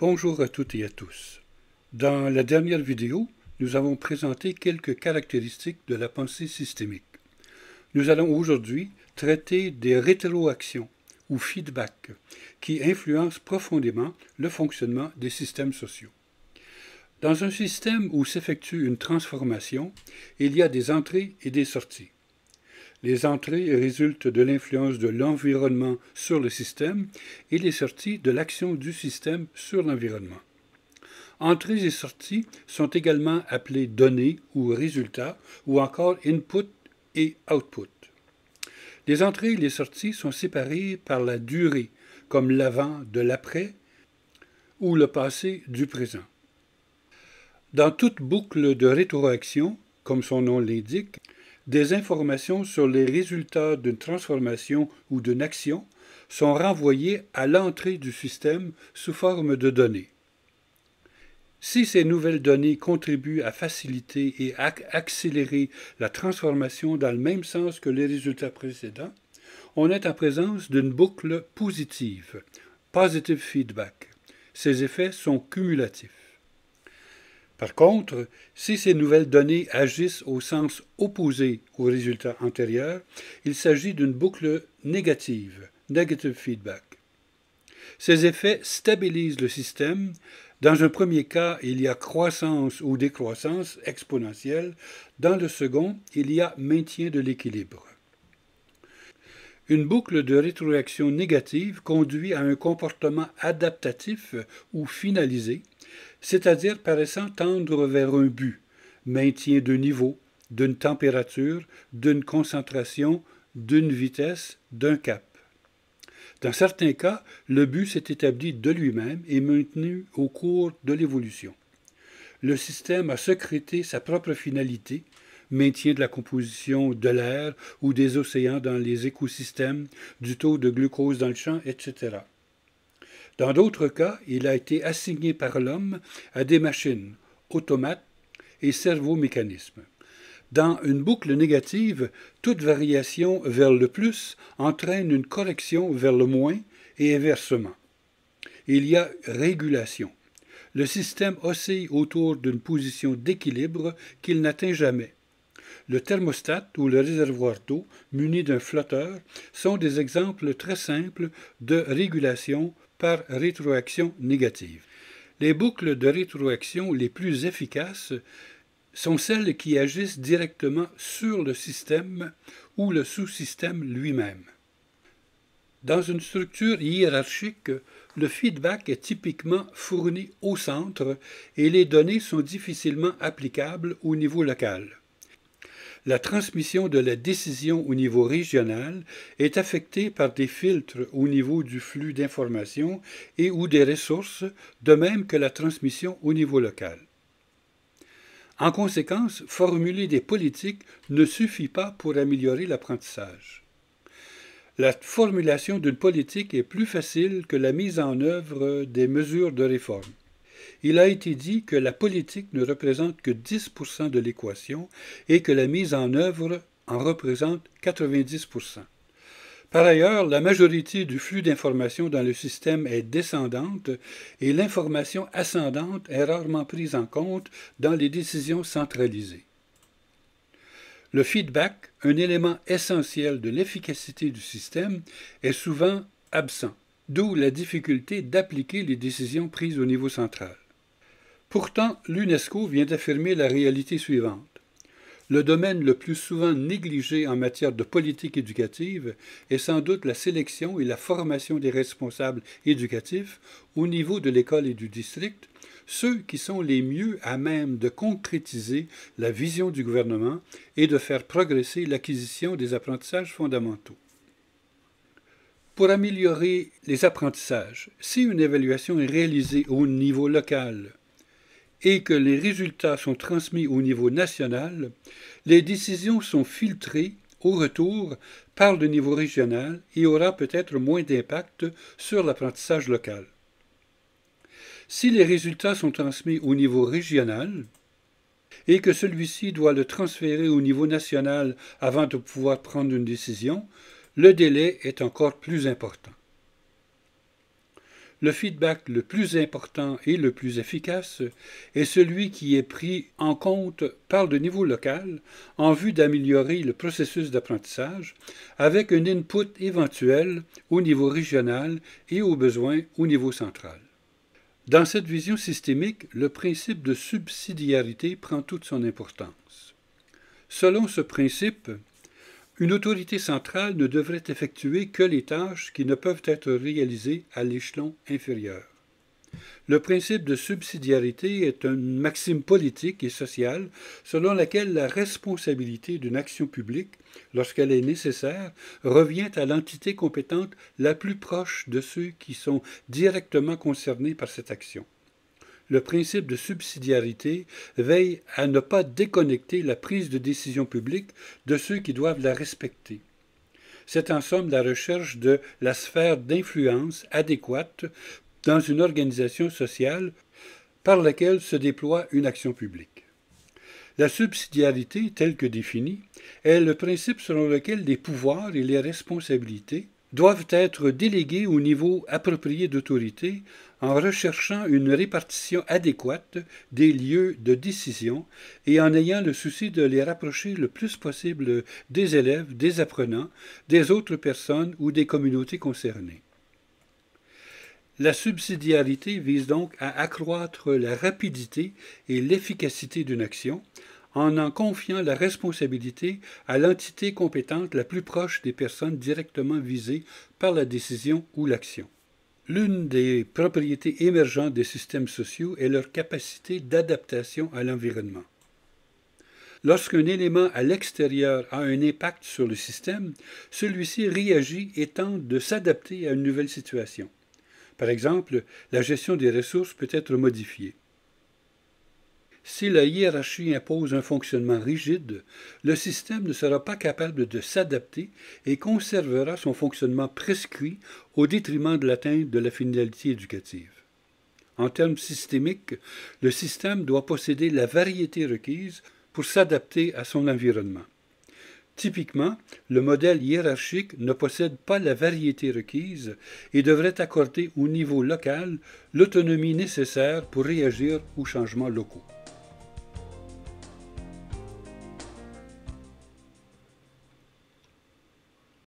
Bonjour à toutes et à tous. Dans la dernière vidéo, nous avons présenté quelques caractéristiques de la pensée systémique. Nous allons aujourd'hui traiter des rétroactions ou feedback qui influencent profondément le fonctionnement des systèmes sociaux. Dans un système où s'effectue une transformation, il y a des entrées et des sorties. Les entrées résultent de l'influence de l'environnement sur le système et les sorties de l'action du système sur l'environnement. Entrées et sorties sont également appelées données ou résultats ou encore input et output. Les entrées et les sorties sont séparées par la durée, comme l'avant de l'après ou le passé du présent. Dans toute boucle de rétroaction, comme son nom l'indique, des informations sur les résultats d'une transformation ou d'une action sont renvoyées à l'entrée du système sous forme de données. Si ces nouvelles données contribuent à faciliter et à accélérer la transformation dans le même sens que les résultats précédents, on est en présence d'une boucle positive, positive feedback. Ces effets sont cumulatifs. Par contre, si ces nouvelles données agissent au sens opposé aux résultats antérieurs, il s'agit d'une boucle négative, negative feedback. Ces effets stabilisent le système. Dans un premier cas, il y a croissance ou décroissance exponentielle. Dans le second, il y a maintien de l'équilibre. Une boucle de rétroaction négative conduit à un comportement adaptatif ou finalisé, c'est-à-dire paraissant tendre vers un but, maintien de niveau, d'une température, d'une concentration, d'une vitesse, d'un cap. Dans certains cas, le but s'est établi de lui-même et maintenu au cours de l'évolution. Le système a sécrété sa propre finalité, maintien de la composition de l'air ou des océans dans les écosystèmes, du taux de glucose dans le champ, etc. Dans d'autres cas, il a été assigné par l'homme à des machines, automates et cerveaux-mécanismes. Dans une boucle négative, toute variation vers le plus entraîne une correction vers le moins et inversement. Il y a régulation. Le système oscille autour d'une position d'équilibre qu'il n'atteint jamais. Le thermostat ou le réservoir d'eau muni d'un flotteur sont des exemples très simples de régulation par rétroaction négative. Les boucles de rétroaction les plus efficaces sont celles qui agissent directement sur le système ou le sous-système lui-même. Dans une structure hiérarchique, le feedback est typiquement fourni au centre et les données sont difficilement applicables au niveau local. La transmission de la décision au niveau régional est affectée par des filtres au niveau du flux d'informations et ou des ressources, de même que la transmission au niveau local. En conséquence, formuler des politiques ne suffit pas pour améliorer l'apprentissage. La formulation d'une politique est plus facile que la mise en œuvre des mesures de réforme. Il a été dit que la politique ne représente que 10% de l'équation et que la mise en œuvre en représente 90%. Par ailleurs, la majorité du flux d'informations dans le système est descendante et l'information ascendante est rarement prise en compte dans les décisions centralisées. Le feedback, un élément essentiel de l'efficacité du système, est souvent absent, d'où la difficulté d'appliquer les décisions prises au niveau central. Pourtant, l'UNESCO vient d'affirmer la réalité suivante. Le domaine le plus souvent négligé en matière de politique éducative est sans doute la sélection et la formation des responsables éducatifs au niveau de l'école et du district, ceux qui sont les mieux à même de concrétiser la vision du gouvernement et de faire progresser l'acquisition des apprentissages fondamentaux. Pour améliorer les apprentissages, si une évaluation est réalisée au niveau local et que les résultats sont transmis au niveau national, les décisions sont filtrées au retour par le niveau régional et aura peut-être moins d'impact sur l'apprentissage local. Si les résultats sont transmis au niveau régional et que celui-ci doit le transférer au niveau national avant de pouvoir prendre une décision, le délai est encore plus important. Le feedback le plus important et le plus efficace est celui qui est pris en compte par le niveau local en vue d'améliorer le processus d'apprentissage avec un input éventuel au niveau régional et au besoin au niveau central. Dans cette vision systémique, le principe de subsidiarité prend toute son importance. Selon ce principe, une autorité centrale ne devrait effectuer que les tâches qui ne peuvent être réalisées à l'échelon inférieur. Le principe de subsidiarité est une maxime politique et sociale selon laquelle la responsabilité d'une action publique, lorsqu'elle est nécessaire, revient à l'entité compétente la plus proche de ceux qui sont directement concernés par cette action. Le principe de subsidiarité veille à ne pas déconnecter la prise de décision publique de ceux qui doivent la respecter. C'est en somme la recherche de la sphère d'influence adéquate dans une organisation sociale par laquelle se déploie une action publique. La subsidiarité, telle que définie, est le principe selon lequel les pouvoirs et les responsabilités doivent être délégués au niveau approprié d'autorité en recherchant une répartition adéquate des lieux de décision et en ayant le souci de les rapprocher le plus possible des élèves, des apprenants, des autres personnes ou des communautés concernées. La subsidiarité vise donc à accroître la rapidité et l'efficacité d'une action en confiant la responsabilité à l'entité compétente la plus proche des personnes directement visées par la décision ou l'action. L'une des propriétés émergentes des systèmes sociaux est leur capacité d'adaptation à l'environnement. Lorsqu'un élément à l'extérieur a un impact sur le système, celui-ci réagit et tente de s'adapter à une nouvelle situation. Par exemple, la gestion des ressources peut être modifiée. Si la hiérarchie impose un fonctionnement rigide, le système ne sera pas capable de s'adapter et conservera son fonctionnement prescrit au détriment de l'atteinte de la finalité éducative. En termes systémiques, le système doit posséder la variété requise pour s'adapter à son environnement. Typiquement, le modèle hiérarchique ne possède pas la variété requise et devrait accorder au niveau local l'autonomie nécessaire pour réagir aux changements locaux.